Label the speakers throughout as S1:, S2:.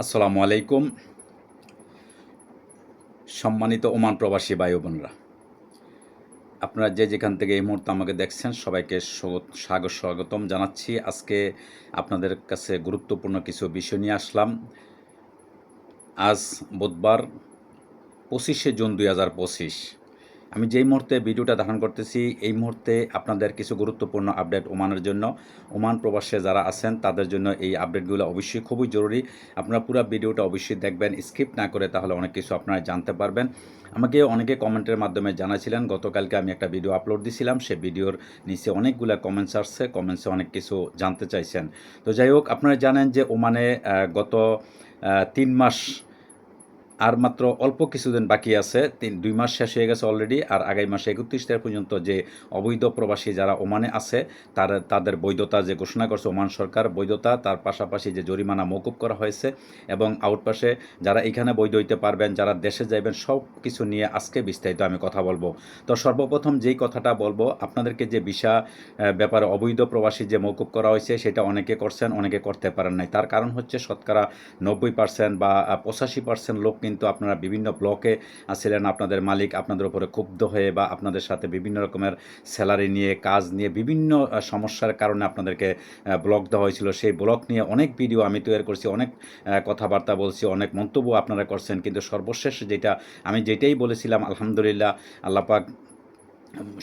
S1: আসসালামু আলাইকুম। সম্মানিত ওমান প্রবাসী ভাই বোনরা, আপনারা যে যেখান থেকে এই মুহূর্তে আমাকে দেখছেন সবাইকে স্বাগতম জানাচ্ছি। আজকে আপনাদের কাছে গুরুত্বপূর্ণ কিছু বিষয় নিয়ে আসলাম। আজ বুধবার 25শে জুন 2025। আমি যেই মুহূর্তে ভিডিওটা ধারণ করতেছি এই মুহূর্তে আপনাদের কিছু গুরুত্বপূর্ণ আপডেট ওমানের জন্য, ওমান প্রবাসে যারা আছেন তাদের জন্য এই আপডেটগুলো অবশ্যই খুবই জরুরি। আপনারা পুরো ভিডিওটা অবশ্যই দেখবেন, স্কিপ না করে, তাহলে অনেক কিছু আপনারা জানতে পারবেন। আমাকে অনেকে কমেন্টের মাধ্যমে জানাছিলেন, গতকালকে আমি একটা ভিডিও আপলোড দিছিলাম, সেই ভিডিওর নিচে অনেকগুলো কমেন্টস আসছে, কমেন্টসে অনেক কিছু জানতে চাইছেন। তো যাই হোক, আপনারা জানেন যে ওমানে গত 3 মাস আর মাত্র অল্প কিছুদিন বাকি আছে, 2 মাস শেষ হয়ে গেছে অলরেডি। আর আগামী মাসে 31 তারিখ পর্যন্ত যে অবৈধ প্রবাসী যারা ওমানে আছে তাদের বৈধতা যে ঘোষণা করছে ওমান সরকার, বৈধতা তার পাশাপাশি যে জরিমানা মওকুফ করা হয়েছে এবং আউটপাসে যারা এখানে বৈধ হইতে পারবেন, যারা দেশে যাবেন, সব কিছু নিয়ে আজকে বিস্তারিত আমি কথা বলবো। তো সর্বপ্রথম যেই কথাটা বলবো, আপনাদেরকে যে ভিসা ব্যাপারে অবৈধ প্রবাসী যে মওকুফ করা হয়েছে সেটা অনেকে করছেন, অনেকে করতে পারেন নাই। তার কারণ হচ্ছে শতকরা 90% বা 85% লোক কিন্তু আপনারা বিভিন্ন ব্লকে ছিলেন, আপনাদের মালিক আপনাদের উপরে ক্ষুব্ধ হয়ে বা আপনাদের সাথে বিভিন্ন রকমের স্যালারি নিয়ে, কাজ নিয়ে, বিভিন্ন সমস্যার কারণে আপনাদেরকে ব্লক দেওয়া হয়েছিল। সেই ব্লক নিয়ে অনেক ভিডিও আমি তৈরি করছি, অনেক কথাবার্তা বলছি, অনেক মন্তব্য আপনারা করছেন, কিন্তু সর্বশেষ যেটাই বলেছিলাম, আলহামদুলিল্লাহ আল্লাহ পাক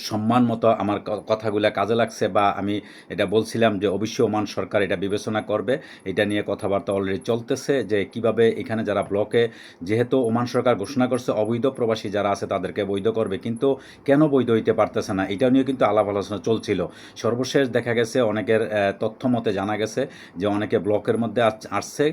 S1: সম্মান মতো আমার কথাগুলো কাজে লাগছে, বা আমি এটা বলছিলাম যে অবশ্যই ওমান সরকার এটা বিবেচনা করবে। এটা নিয়ে কথাবার্তা অলরেডি চলতেছে যে কিভাবে এখানে যারা ব্লকে, যেহেতু ওমান সরকার ঘোষণা করছে অবৈধ প্রবাসী যারা আছে তাদেরকে বৈধ করবে, কিন্তু কেন বৈধ হইতে পারতেছে না এটা নিয়ে কিন্তু আলাপ আলোচনা চলছিল। সর্বশেষ দেখা গেছে অনেকের তথ্য মতে জানা গেছে যে অনেকে ব্লকের মধ্যে আসছে,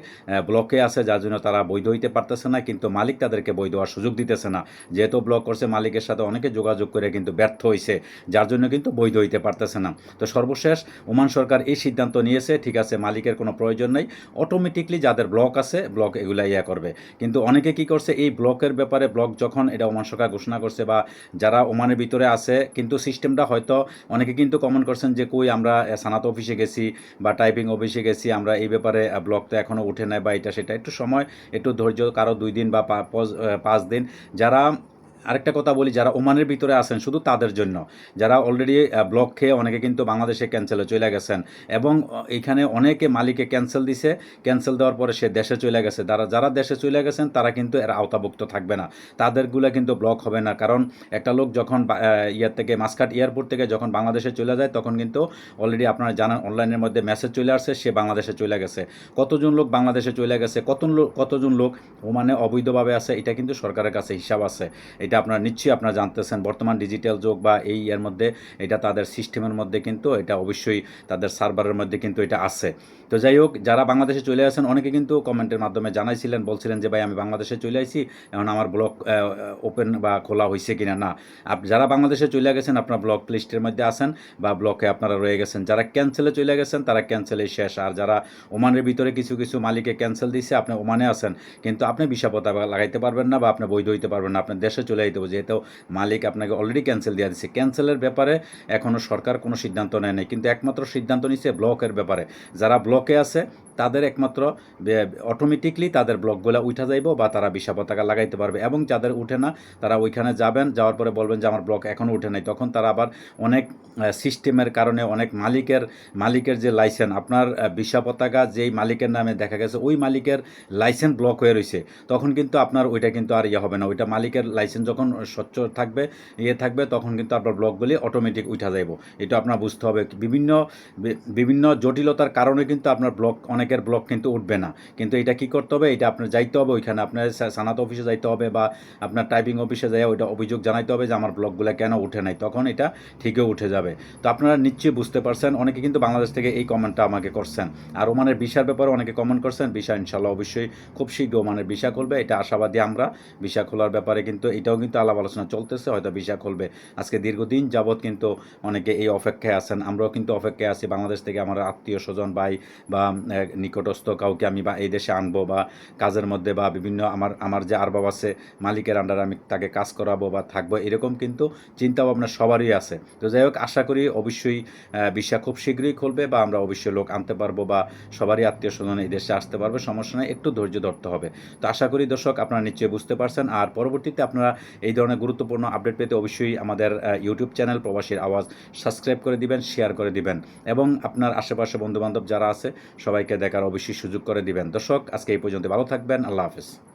S1: ব্লকে আছে, যার জন্য তারা বৈধ হইতে পারতেছে না, কিন্তু মালিক তাদেরকে বৈধ হওয়ার সুযোগ দিতেছে না। যেহেতু ব্লক করছে, মালিকের সাথে অনেকে যোগাযোগ করে কিন্তু ব্যর্থ হয়েছে, যার জন্য কিন্তু বৈধ হইতে পারতেছে না। তো সর্বশেষ ওমান সরকার এই সিদ্ধান্ত নিয়েছে, ঠিক আছে মালিকের কোনো প্রয়োজন নেই, অটোমেটিকলি যাদের ব্লক আছে ব্লক এগুলা করবে। কিন্তু অনেকে কি করছে, এই ব্লকের ব্যাপারে, ব্লক যখন এটা ওমান সরকার ঘোষণা করছে বা যারা ওমানের ভিতরে আছে, কিন্তু সিস্টেমটা হয়তো অনেকে কিন্তু কমেন্ট করছেন যে কই আমরা সানাত অফিসে গেছি বা টাইপিং অফিসে গেছি, আমরা এই ব্যাপারে ব্লক তো এখনও উঠে নেয় বা এটা সেটা। একটু সময়, একটু ধৈর্য, কারো 2 দিন বা 5 দিন। যারা আরেকটা কথা বলি, যারা ওমানের ভিতরে আছেন শুধু তাদের জন্য, যারা অলরেডি ব্লক খেয়ে অনেকে কিন্তু বাংলাদেশে ক্যান্সেলে চলে গেছেন, এবং এইখানে অনেকে মালিকে ক্যান্সেল দিছে, ক্যান্সেল দেওয়ার পরে সে দেশে চলে গেছে, যারা দেশে চলে গেছেন তারা কিন্তু এর আওতাভুক্ত থাকবে না, তাদেরগুলো কিন্তু ব্লক হবে না। কারণ একটা লোক যখন ইয়ার থেকে, মাসকাট এয়ারপোর্ট থেকে যখন বাংলাদেশে চলে যায়, তখন কিন্তু অলরেডি আপনারা জানান অনলাইনের মধ্যে মেসেজ চলে আসছে সে বাংলাদেশে চলে গেছে। কতজন লোক বাংলাদেশে চলে গেছে, কতজন লোক ওমানে অবৈধভাবে আছে, এটা কিন্তু সরকারের কাছে হিসাব আছে। এটা আপনারা নিশ্চয়ই আপনারা জানতেছেন, বর্তমান ডিজিটাল যুগ বা এই এর মধ্যে এটা তাদের সিস্টেমের মধ্যে কিন্তু এটা অবশ্যই তাদের সার্ভারের মধ্যে কিন্তু এটা আছে। তো যাই হোক, যারা বাংলাদেশে চলে আসেন অনেকে কিন্তু কমেন্টের মাধ্যমে জানাইছিলেন, বলছিলেন যে ভাই আমি বাংলাদেশে চলে আসি, এখন আমার ব্লক ওপেন বা খোলা হয়েছে কিনা। না, যারা বাংলাদেশে চলে গেছেন আপনার ব্লক লিস্টের মধ্যে আছেন বা ব্লকে আপনারা রয়ে গেছেন। যারা ক্যান্সেলে চলে গেছেন তারা ক্যান্সেলেই শেষ। আর যারা ওমানের ভিতরে কিছু কিছু মালিকে ক্যান্সেল দিছে, আপনি ওমানে আছেন কিন্তু আপনি ভিসা পতাকা লাগাইতে পারবেন না বা আপনি বৈধ হইতে পারবেন না, আপনার দেশে চলে যেতে হবে, যেহেতু মালিক আপনাকে অলরেডি ক্যান্সেল দিয়ে দিচ্ছে। ক্যান্সেলের ব্যাপারে এখনও সরকার কোনো সিদ্ধান্ত নেয় নাই, কিন্তু একমাত্র সিদ্ধান্ত নিচ্ছে ব্লকের ব্যাপারে। যারা ব্লকে আছে তাদের একমাত্র অটোমেটিকলি তাদের ব্লকগুলো উঠা যাইব বা তারা ভিসা পতাকা লাগাইতে পারবে, এবং যাদের উঠে না তারা ওইখানে যাবেন, যাওয়ার পরে বলবেন যে আমার ব্লক এখনও উঠে নাই, তখন তারা আবার অনেক সিস্টেমের কারণে, অনেক মালিকের যে লাইসেন্স, আপনার ভিসা পতাকা যেই মালিকের নামে দেখা গেছে ওই মালিকের লাইসেন্স ব্লক হয়ে রয়েছে, তখন কিন্তু আপনার ওইটা কিন্তু আর হবে না। ওইটা মালিকের লাইসেন্স যখন স্বচ্ছ থাকবে, থাকবে, তখন কিন্তু আপনার ব্লকগুলি অটোমেটিক উঠা যাইব। এটা আপনার বুঝতে হবে। বিভিন্ন জটিলতার কারণে কিন্তু আপনার অনেকের ব্লক কিন্তু উঠবে না। কিন্তু এটা কি করতে হবে, এটা আপনার যাইতে হবে ওইখানে, আপনার সানাত অফিসে যাইতে হবে বা আপনার টাইপিং অফিসে যাই ওইটা অভিযোগ জানাইতে হবে যে আমার ব্লকগুলো কেন উঠে নাই, তখন এটা ঠিকই উঠে যাবে। তো আপনারা নিশ্চয়ই বুঝতে পারছেন। অনেকে কিন্তু বাংলাদেশ থেকে এই কমেন্টটা আমাকে করছেন। আর ওমানের ভিসার ব্যাপারে অনেকে কমেন্ট করছেন, ভিসা ইনশাল্লাহ অবশ্যই খুব শীঘ্র ওমানের ভিসা খুলবে, এটা আশাবাদী আমরা। ভিসা খোলার ব্যাপারে কিন্তু এটাও কিন্তু আলাপ আলোচনা চলতেছে, হয়তো ভিসা খুলবে। আজকে দীর্ঘদিন যাবৎ কিন্তু অনেকে এই অপেক্ষায় আছেন, আমরাও কিন্তু অপেক্ষায় আছি। বাংলাদেশ থেকে আমার আত্মীয় স্বজন, ভাই বা নিকটস্থ কাউকে আমি বা এই দেশে আনবো বা কাজের মধ্যে বা বিভিন্ন আমার যে আরবাব আছে মালিকের আন্ডারে আমি তাকে কাজ করাবো বা থাকবো, এরকম কিন্তু চিন্তাভাবনা সবারই আছে। তো যাই হোক, আশা করি অবশ্যই ভিসা খুব শীঘ্রই খুলবে বা আমরা অবশ্যই লোক আনতে পারবো বা সবারই আত্মীয় স্বজন এই দেশে আসতে পারবে, সমস্যা নেই, একটু ধৈর্য ধরতে হবে। তো আশা করি দর্শক আপনারা নিশ্চয়ই বুঝতে পারছেন। আর পরবর্তীতে আপনারা এই ধরনের গুরুত্বপূর্ণ আপডেট পেতে অবশ্যই আমাদের ইউটিউব চ্যানেল প্রবাসীর আওয়াজ সাবস্ক্রাইব করে দিবেন, শেয়ার করে দিবেন এবং আপনার আশেপাশে বন্ধুবান্ধব যারা আছে সবাইকে দেখার অবশ্যই সুযোগ করে দিবেন। দর্শক, আজকে এই পর্যন্ত, ভালো থাকবেন, আল্লাহ হাফেজ।